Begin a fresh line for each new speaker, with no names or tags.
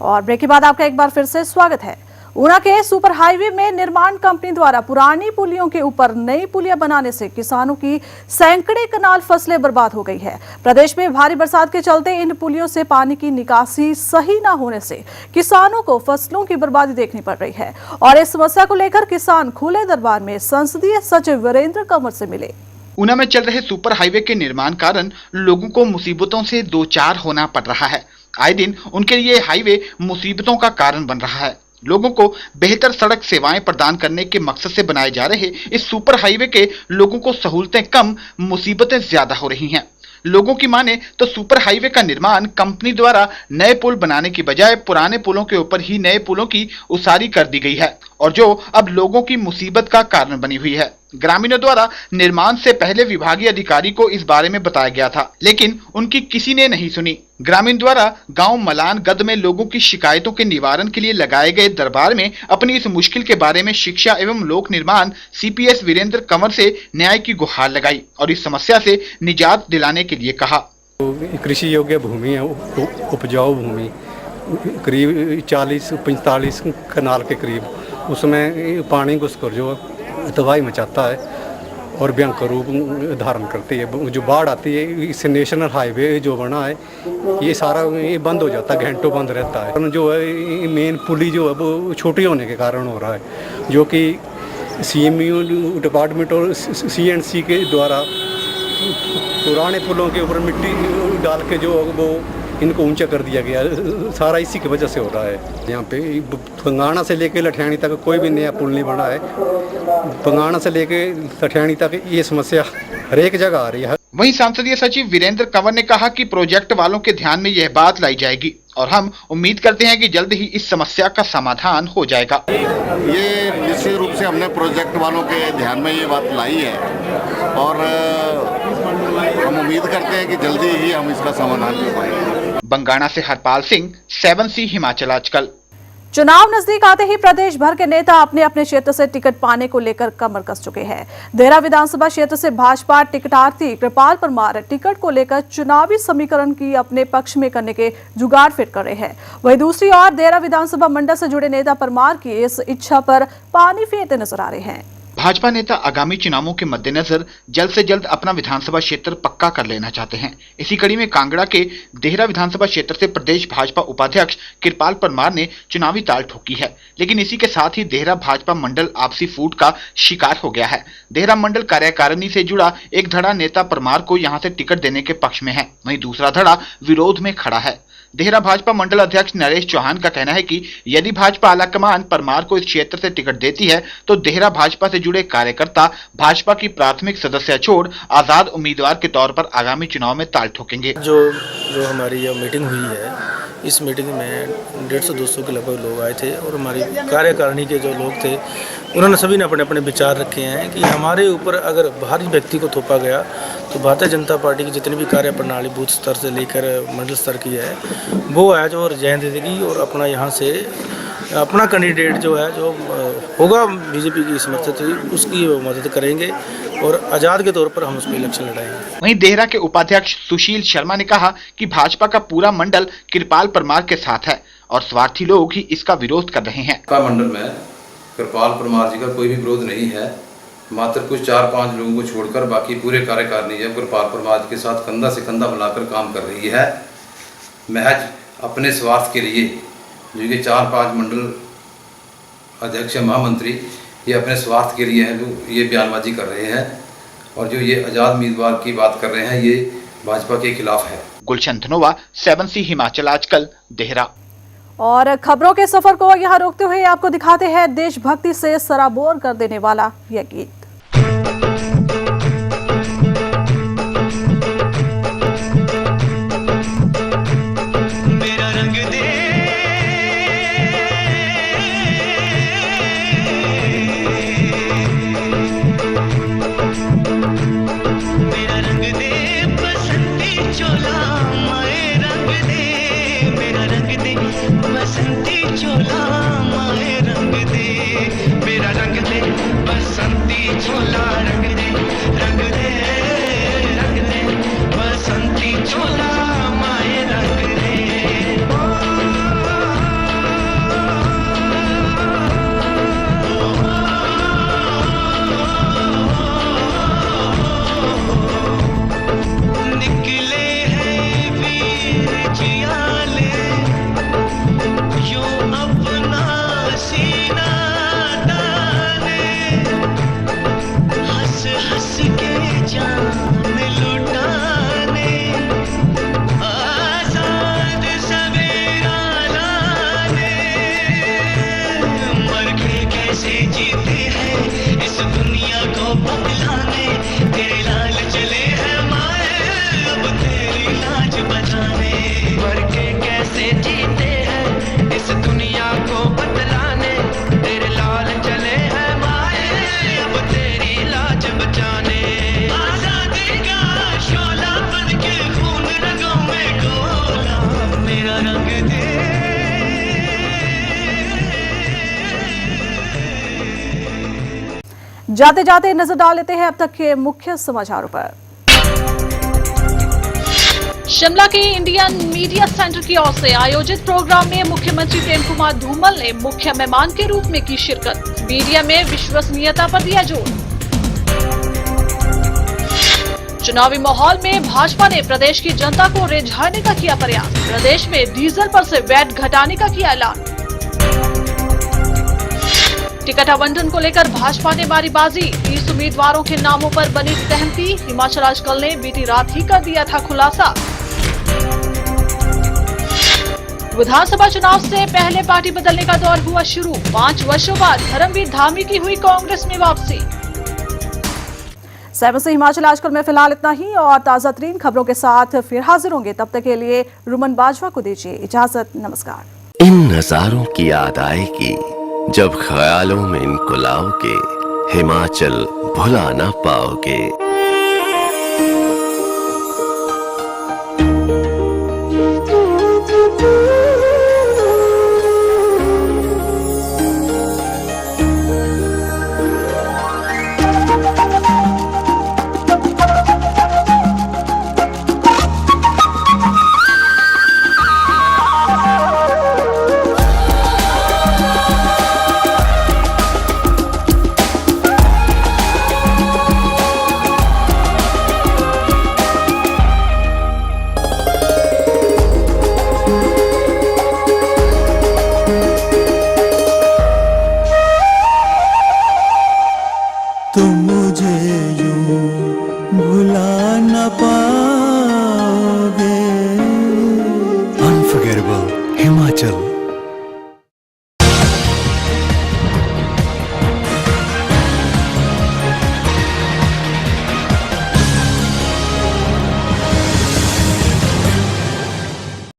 और ब्रेक के बाद आपका एक बार फिर से स्वागत है। ऊना के सुपर हाईवे में निर्माण कंपनी द्वारा पुरानी पुलियों के ऊपर नई पुलियां बनाने से किसानों की सैकड़े कनाल फसलें बर्बाद हो गई है। प्रदेश में भारी बरसात के चलते इन पुलियों से पानी की निकासी सही न होने से किसानों को फसलों की बर्बादी देखनी पड़ रही है और इस समस्या को लेकर किसान खुले दरबार में संसदीय सचिव वीरेंद्र कंवर से मिले।
ऊना में चल रहे सुपर हाईवे के निर्माण कारण लोगों को मुसीबतों से दो चार होना पड़ रहा है। आए दिन उनके लिए हाईवे मुसीबतों का कारण बन रहा है। लोगों को बेहतर सड़क सेवाएं प्रदान करने के मकसद से बनाए जा रहे इस सुपर हाईवे के लोगों को सहूलतें कम, मुसीबतें ज्यादा हो रही हैं। लोगों की माने तो सुपर हाईवे का निर्माण कंपनी द्वारा नए पुल बनाने की बजाय पुराने पुलों के ऊपर ही नए पुलों की उसारी कर दी गई है और जो अब लोगों की मुसीबत का कारण बनी हुई है। ग्रामीणों द्वारा निर्माण से पहले विभागीय अधिकारी को इस बारे में बताया गया था, लेकिन उनकी किसी ने नहीं सुनी। ग्रामीण द्वारा गांव मलान गद में लोगों की शिकायतों के निवारण के लिए लगाए गए दरबार में अपनी इस मुश्किल के बारे में शिक्षा एवं लोक निर्माण सीपीएस वीरेंद्र कंवर से न्याय की गुहार लगाई और इस समस्या से निजात दिलाने के लिए कहा।
कृषि योग्य भूमि है, उपजाऊ भूमि करीब 40-45 कनाल के करीब, उसमें पानी घुसकर जो तबाही मचाता है और भयंकर रूप धारण करती है। जो बाढ़ आती है, इस नेशनल हाईवे जो बना है ये सारा ये बंद हो जाता है, घंटों बंद रहता है। जो है मेन पुली जो है वो छोटी होने के कारण हो रहा है, जो कि सीएमयू डिपार्टमेंट और सीएनसी के द्वारा पुराने पुलों के ऊपर मिट्टी डाल के जो वो इनको ऊंचा कर दिया गया, सारा इसी की वजह से हो रहा है। यहाँ पे पंगाना से लेके लठियाणी तक कोई भी नया पुल नहीं बना है। पंगाना से लेके लठियाणी तक ये समस्या हर एक जगह आ रही है।
वहीं संसदीय सचिव वीरेंद्र कंवर ने कहा कि प्रोजेक्ट वालों के ध्यान में यह बात लाई जाएगी और हम उम्मीद करते हैं कि जल्द ही इस समस्या का समाधान हो जाएगा।
ये निश्चित रूप से हमने प्रोजेक्ट वालों के ध्यान में ये बात लाई है और हम उम्मीद करते हैं कि जल्दी ही हम इसका समाधान कर पाएंगे।
बंगाणा से हरपाल सिंह, 7C हिमाचल आजकल।
चुनाव नजदीक आते ही प्रदेश भर के नेता अपने अपने क्षेत्र से टिकट पाने को लेकर कमर कस चुके हैं। देहरा विधानसभा क्षेत्र से भाजपा टिकटार्थी कृपाल परमार टिकट को लेकर चुनावी समीकरण की अपने पक्ष में करने के जुगाड़ फिट कर रहे हैं। वहीं दूसरी ओर देहरा विधानसभा मंडल से जुड़े नेता परमार की इस इच्छा पर पानी फेरते नजर आ रहे हैं।
भाजपा नेता आगामी चुनावों के मद्देनजर जल्द से जल्द अपना विधानसभा क्षेत्र पक्का कर लेना चाहते हैं। इसी कड़ी में कांगड़ा के देहरा विधानसभा क्षेत्र से प्रदेश भाजपा उपाध्यक्ष कृपाल परमार ने चुनावी ताल ठोकी है, लेकिन इसी के साथ ही देहरा भाजपा मंडल आपसी फूट का शिकार हो गया है। देहरा मंडल कार्यकारिणी से जुड़ा एक धड़ा नेता परमार को यहां से टिकट देने के पक्ष में है, वहीं दूसरा धड़ा विरोध में खड़ा है। देहरा भाजपा मंडल अध्यक्ष नरेश चौहान का कहना है कि यदि भाजपा आलाकमान परमार को इस क्षेत्र से टिकट देती है तो देहरा भाजपा से जुड़े कार्यकर्ता भाजपा की प्राथमिक सदस्य छोड़ आजाद उम्मीदवार के तौर पर आगामी चुनाव में ताल ठोकेंगे।
जो हमारी ये मीटिंग हुई है, इस मीटिंग में 150-200 के लगभग लोग आए थे और हमारी कार्यकारिणी के जो लोग थे उन्होंने सभी ने अपने अपने विचार रखे हैं कि हमारे ऊपर अगर बाहरी व्यक्ति को थोपा गया तो भारतीय जनता पार्टी की जितनी भी कार्य प्रणाली बूथ स्तर से लेकर मंडल स्तर की है वो है जो रिजाइन दे देगी और अपना यहाँ से अपना कैंडिडेट जो है जो होगा बीजेपी की समर्थित उसकी मदद करेंगे और आज़ाद के तौर पर हम उस पर इलेक्शन लड़ाएंगे।
वहीं देहरा के उपाध्यक्ष सुशील शर्मा ने कहा कि भाजपा का पूरा मंडल कृपाल परमार के साथ है और स्वार्थी लोग ही इसका विरोध कर रहे हैं।
मंडल में कृपाल परमार जी का कोई भी विरोध नहीं है, मात्र कुछ 4-5 लोगों को छोड़कर बाकी पूरे कार्यकारिणी है कृपाल परमार के साथ कंधा से कंधा मिलाकर काम कर रही है। महज अपने स्वार्थ के लिए जो ये 4-5 मंडल अध्यक्ष महामंत्री ये अपने स्वार्थ के लिए हैं, जो ये बयानबाजी कर रहे हैं और जो ये आज़ाद उम्मीदवार की बात कर रहे हैं ये भाजपा के खिलाफ है।
गुलशन धनोवा, 7C हिमाचल आजकल, देहरा।
और खबरों के सफर को यहाँ रोकते हुए आपको दिखाते हैं देशभक्ति से सराबोर कर देने वाला यह गीत। जाते जाते नजर डाल लेते हैं अब तक के मुख्य समाचारों पर। शिमला के इंडियन मीडिया सेंटर की ओर से आयोजित प्रोग्राम में मुख्यमंत्री प्रेम कुमार धूमल ने मुख्य मेहमान के रूप में की शिरकत। मीडिया में विश्वसनीयता पर दिया जोर। चुनावी माहौल में भाजपा ने प्रदेश की जनता को रिझाने का किया प्रयास। प्रदेश में डीजल पर से वैट घटाने का किया ऐलान। टिकट आवंटन को लेकर भाजपा ने मारी बाजी। 30 उम्मीदवारों के नामों पर बनी सहमति। हिमाचल आजकल ने बीती रात ही कर दिया था खुलासा। विधानसभा चुनाव से पहले पार्टी बदलने का दौर हुआ शुरू। 5 वर्षों बाद धर्मवीर धामी की हुई कांग्रेस में वापसी। 7 से हिमाचल आजकल में फिलहाल इतना ही, और ताजा तरीन खबरों के साथ फिर हाजिर होंगे। तब तक के लिए रुमन बाजवा को दीजिए इजाजत। नमस्कार।
इन नजारों की याद आएगी जब ख्यालों में इनको लाओगे, हिमाचल भुला ना पाओगे।
तुम मुझे यूं भुला न पाओगे। अनफॉरगेटेबल हिमाचल।